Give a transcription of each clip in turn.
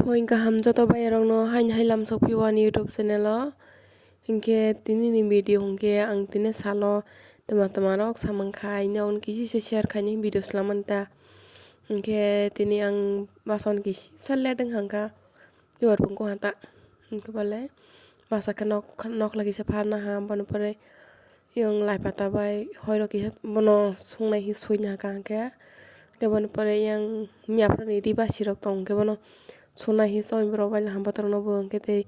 Poin kaham joto bayarong no hain hailam sokpiwan YouTube channel o hingke tini ni video hingke ang tini salo tama rok samang khai naon kisi se share khai ni video slaman ta hingke tini ang bason kisi salle deng hangka yuar pungko hanta hingke bale basa ke nok lagi se pharna ha banu pore yung lai pata bai hoiro kisa bono sungnai hi suina ka hangke ke banu pore yang miapra ni riba sirok tong ke bono sunai hi soin bro bail ham patar no bo hingke tei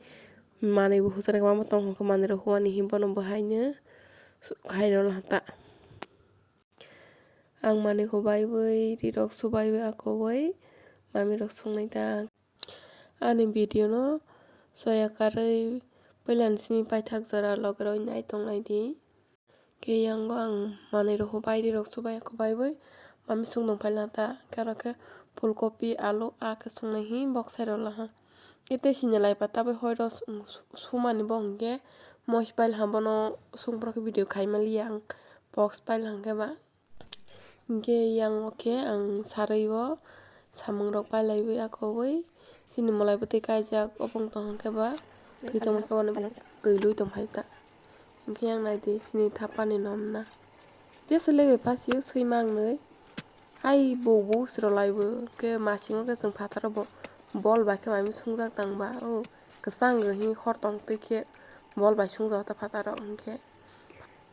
manui bo husana ke mama tong hingke manui rok huani hi bono bahaino khairo hanta ang manui ko bai bai rirok subai bai ako bai mami rok sungnai ta ani video no soya karoi pailan simi paithak jora logro nai tongnai di ke yango ang manui rok bai rirok subai ako bai bai mami sungdong paila ta kara ke fulkopi alu ke sungnai hi bok sairo laha ete sini lai pata bai hoiro sumani bo hingke mois bail hambono sungpro ke video khai malia ang box bail hangke ba hingke yang oke ang saroi o samung rok pailai bai ako bai sini molai bo tei kaijak opong tong hangke ba tui tong hangke bono tui lui tong phai ta hingke yang naidi sini thapani nom na jesu lebe pasio suimang noi ai bo sro laibo ke masingo ke jeng phataro bo bol bai ke mami sungjak tangba o kesang hi hor tong tei ke bol bai sungjak ta phataro hingke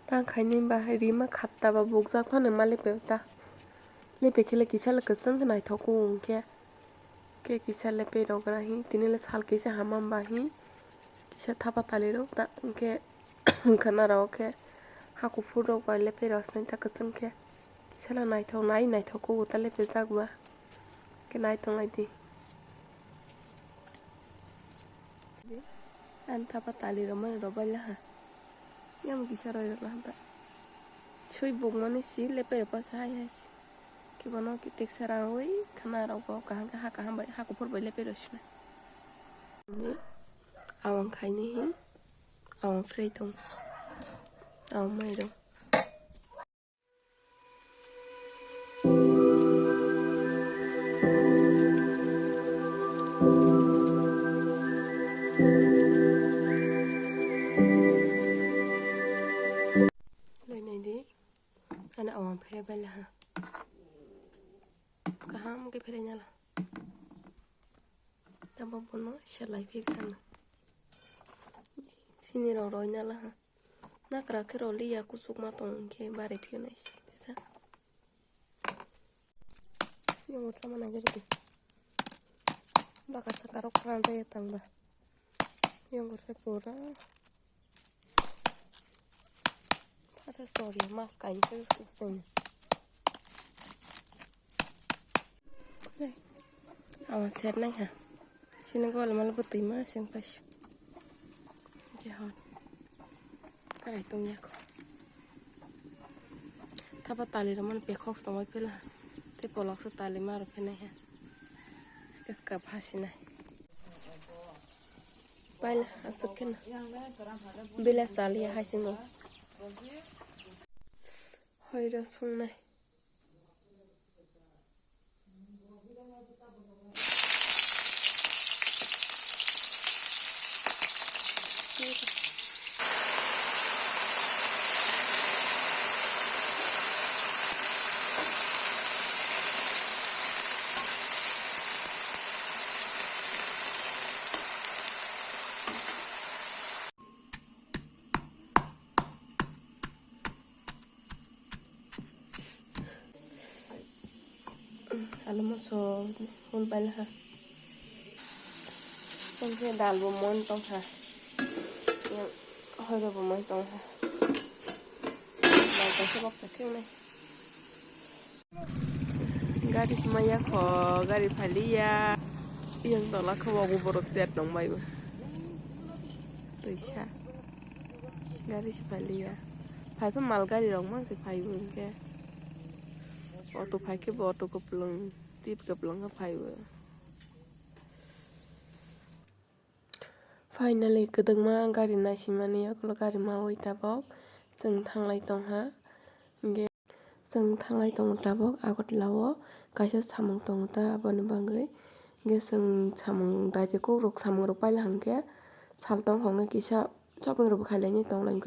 tang khaini ba rima khatta ba bugjak phano malepe ta lepe khele kisale kesang ke naithok hingke ke kisale pe rogra hi tinile sal kisa hamam ba hi kisa thapa tali rok ta hingke khana rok ke haku phur rok bai lepe rosnai ta kesang ke kisala naithok ko ta lepe jakba ke nai tongnai di an thapa tali ro mani ro baila ha yam kisa roi ro hanta sui buk mani si lepe ro pas hai hai ke bono ki tek sarang oi khana ro ko kahang ka kahang bai haku phur bai lepe ro sna ni awang khai ni hi awang frei tong awang mai ro ana awam phere bala ha kaham ke phere nyala tamba bono shalai phe kan sini ro roi nyala ha nakra ke ro liya kusuk ma tong ke bare phe nai sa yang sama na jadi bakar sakarok rantai tangba yang gorsa pura ada sorry mas kain ke susah awan set nai ha sini ko malah betul mas yang pas jahat kai tungnya ko thapa tali raman pekhok samai pela te polok sa tali mar phene ha kiska phasi nai paila asukena bela salia hasinos hoira sungnai almoso hul bal ha tong ke dal bo mon tong ha yang hoiro bo mon tong ha lai ta se bok sakeng nai gari semaya ko gari phalia yang tola khawa bo borok set nong bai bo tuisa gari se phalia phai pa mal gari rong mang se phai bo ke auto phai ke bo auto ko plong tip ke plong ka phai bo finally kedengma gari nasimani aklo gari ma oi tabok jeng thanglai tong ha ge jeng thanglai tong tabok agot lawo kaisa samung tong ta aboni bangoi Geseng samung daite kokborok samung rok paila hangke saltong honge kisa shopping rok khailani tonglai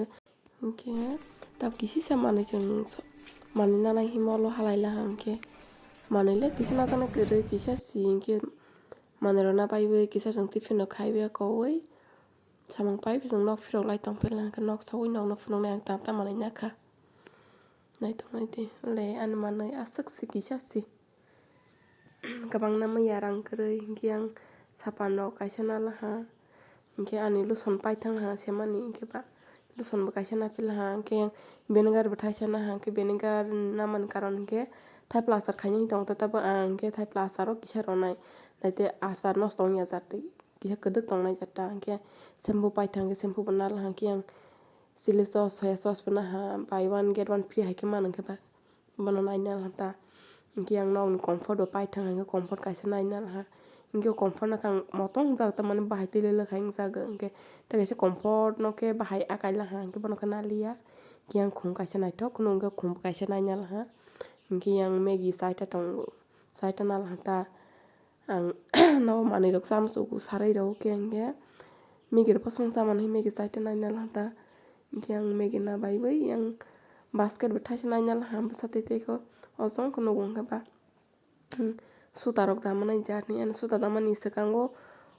hingke tab kisisa manui chong manui nanai himo halaila hangke manui kisa najaknai kwrui kisa si hingke manui rok napaioi kisa chong tiffin rok khaioi kowoi samung paipe chong nok phirogklai tongphela hingke nok sogoi nok no phunuknai ang tang tang manui naka naitongnai de le ani manui asuk si kisa si kwbangna miyarang kwrui hingke yang sapan rok kaisa nalaha hingke ani lotion paithakha semani hingke ba lotion bo kaisa naphelaha hingke yang vinegar bo taisa naha hingke vinegar namani karon hingke taipla achar khainai tongo tabo ang hingke taipla achar o kisa ronai naite achar nosto ongya jat kisa kwdwk tongnai jata hingke shampoo paitha hingke shampoo bo nalaha hingke yang chili sauce soya sauce bo naha buy one get one free haike mano hingke ba bono nainalaha ta hingke yang nog ni comfort bo paithakha hingke comfort kaisa nainalaha hingke comfort nokha ang motong wngjago tamani bahai tui lelokha wngjago hingke tei kaisa comfort no khe bahai akailaha hingke bono khe nalia hingke yang khum kaisa naithok kheno hingke khum bo kaisa nainalaha hingke yang maggie chaita tongo chaita nalaha ta ang no manui rok chamoso sarui rok khe hingke maggie rok pono chamani maggie chaita nainalaha ta hingke yang maggie nabaibai yang basket bo taisa nainalaha bwsatui teiko ojong khe nugo hingke ba suta rok damanai jat ni ani suta damani swkango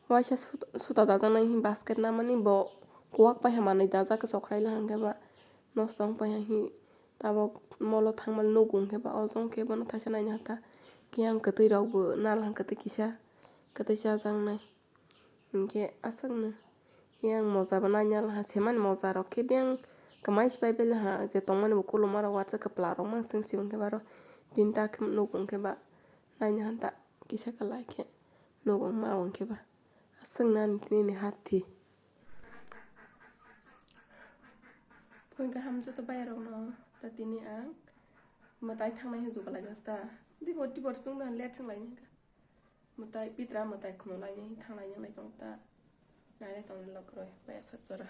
waisa suta dajaknai basket namani bo kuwak paiha manui dajak chokrailaha hingke ba nosto ongpaiha tabok molo thangmani nugo hingke ba ojong khe bono taisa nainaha ta hingke yang kwtui rok bo nalaha kwtui kisa kwtui chajaknai hingke asukno yang moja bo nainalaha semani moja rok khe beng kwmai sipaibelaha je tongmani bo koloma rok watsa kwpla rok mansing sibo hingke ba aro tinta khe nugo hingke ba nainaha ta kisa klai khe nugo mao hingke ba asukno ani nini hathi phoinka hamjato bayarok no ta tini ang mwtai thangnai hinjukalaijak ta tibor chwngno let chwnglai mwtai pitra mwtai khumulainai thangnai nyanglai tongo ta nailai tongnai lokroi paya satsora.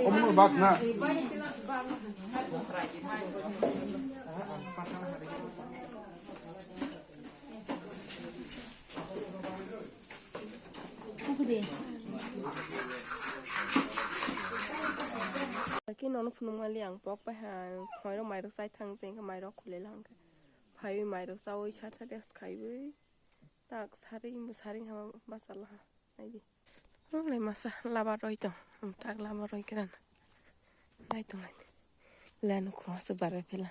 Om box na. Ki nono phunung ma liang pok pa ha phoi ro mai ro sai thang jeng ka mai ro khule lang ka phai mai ro chawoi sat sat es khaibai tak sari ha masala ha ai le masa laba roi to tak laba roi kran ai to lai lan ko su bar phela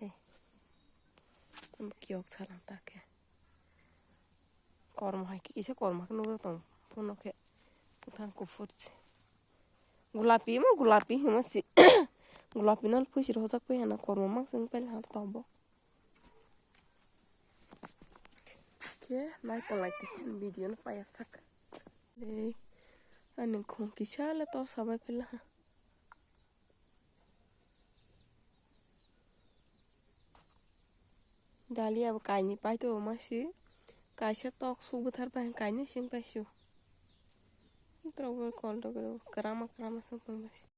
ei kiok salang ta ke kormo hai ki se kormo no to puno ke thang ko fursi gulapi himo si gulapi nal phusi rojak pe hana kormo mang sing pel ha tombo ke nai to lai te video no paya sak le ani khong kisala to sabai phela dali ab kaini pai to masi kaisa tok subu thar pa kaini sing pa su trogo kol to krama sang tong